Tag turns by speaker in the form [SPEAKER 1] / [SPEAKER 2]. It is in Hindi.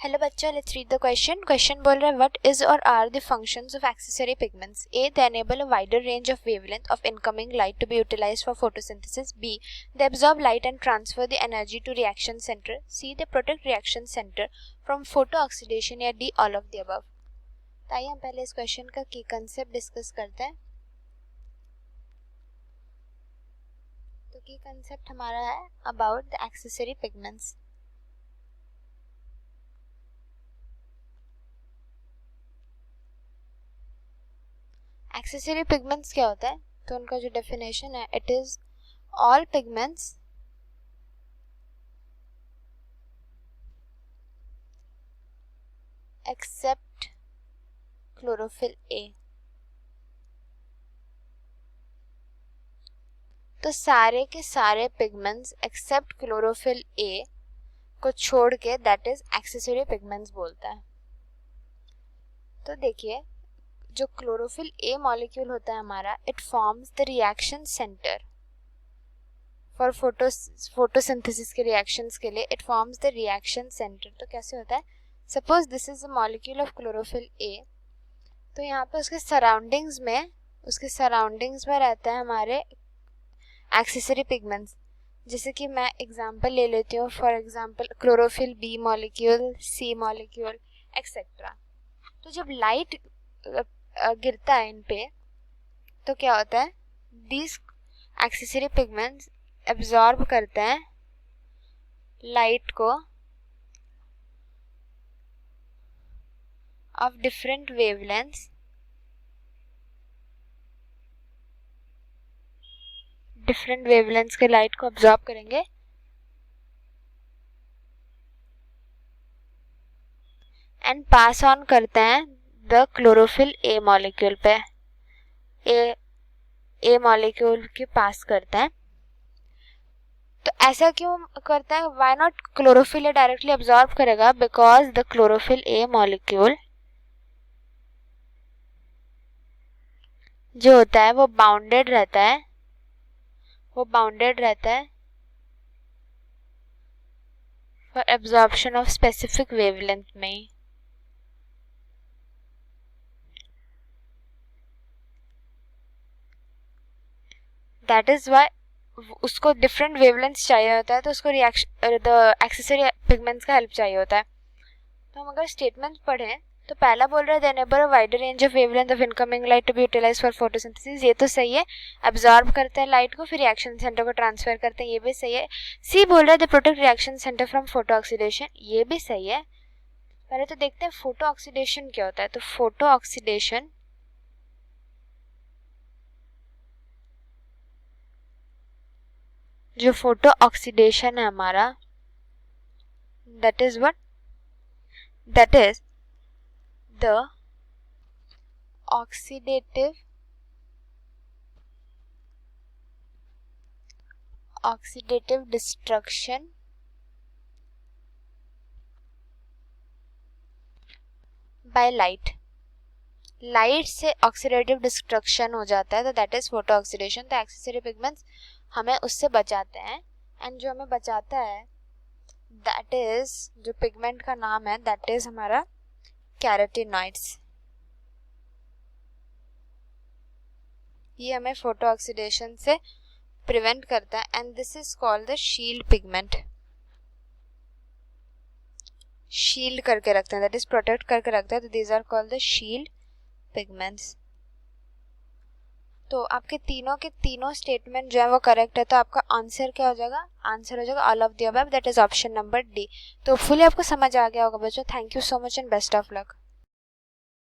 [SPEAKER 1] हेलो बच्चों, let's read the question. Question बोल रहा है what is or are the functions of accessory pigments. A, they enable a wider range of wavelength of incoming light to be utilised for photosynthesis. B, they absorb light and transfer the energy to reaction centre. C, they protect reaction centre from photo oxidation. या D, all of the above. तो आइए हम पहले इस क्वेश्चन का की कंसेप्ट डिस्कस करते हैं। तो की कंसेप्ट हमारा है about the accessory pigments. Accessory pigments क्या होता है? तो उनका जो डेफिनेशन है, it is all pigments except chlorophyll A. तो सारे के सारे पिगमेंट्स एक्सेप्ट क्लोरोफिल ए को छोड़ के दैट इज एक्सेसरी पिगमेंट्स बोलता है। तो देखिए, जो क्लोरोफिल ए मॉलिक्यूल होता है हमारा, it forms the reaction centre for photosynthesis के रिएक्शंस के लिए। It forms the reaction centre. तो कैसे होता है? Suppose this is a molecule of chlorophyll A, तो यहाँ पे उसके सराउंडिंग्स में रहता है हमारे एक्सेसरी पिगमेंट्स। जैसे कि मैं एग्जांपल ले लेती हूँ, for example chlorophyll B molecule, C molecule etcetera. तो जब लाइट गिरता है इन पे, तो क्या होता है? दीज एक्सेसरी पिगमेंट्स एब्जॉर्ब करते हैं लाइट को of different wavelengths, different wavelengths के लाइट को एब्जॉर्ब करेंगे एंड पास ऑन करते हैं द क्लोरोफिल ए मॉलिक्यूल पे। ए मॉलिक्यूल के पास करता है। तो ऐसा क्यों करता है? Why not chlorophyll A directly absorb करेगा? Because the chlorophyll A molecule जो होता है वो बाउंडेड रहता है for absorption of specific wavelength में। दैट इज व्हाई उसको डिफरेंट वेवलेंथ्स चाहिए होता है, तो उसको रिएक्शन द एक्सेसरी पिगमेंट्स का हेल्प चाहिए होता है। तो हम अगर स्टेटमेंट पढ़ें, तो पहला बोल रहा है they enable a wider range of wavelength of incoming light to be utilised for photosynthesis. ये तो सही है, एब्जॉर्ब करते हैं लाइट को, फिर रिएक्शन सेंटर को ट्रांसफर करते हैं, ये भी सही है। सी बोल रहा है दे protect reaction centre from photo oxidation, ये भी सही है। पहले तो देखते हैं फोटो ऑक्सीडेशन क्या होता है। तो फोटो ऑक्सीडेशन जो फोटो ऑक्सीडेशन है हमारा, that is what? That is the oxidative destruction by light से ऑक्सीडेटिव डिस्ट्रक्शन हो जाता है, तो दैट इज फोटो ऑक्सीडेशन। तो एक्सेसरी पिगमेंट्स हमें उससे बचाते हैं, एंड जो हमें बचाता है दैट इज, जो पिगमेंट का नाम है दैट इज हमारा कैरोटीनॉइड्स। ये हमें फोटो ऑक्सीडेशन से प्रिवेंट करता है, and this is called the shield pigment. Shield करके रखते हैं, दैट इज प्रोटेक्ट करके रखते हैं, तो these are called the shield pigments. तो आपके तीनों स्टेटमेंट जो है वो करेक्ट है। तो आपका आंसर क्या हो जाएगा? आंसर हो जाएगा all of the above, that is option number D. तो फुली आपको समझ आ गया होगा बच्चों। Thank you so much and best of luck.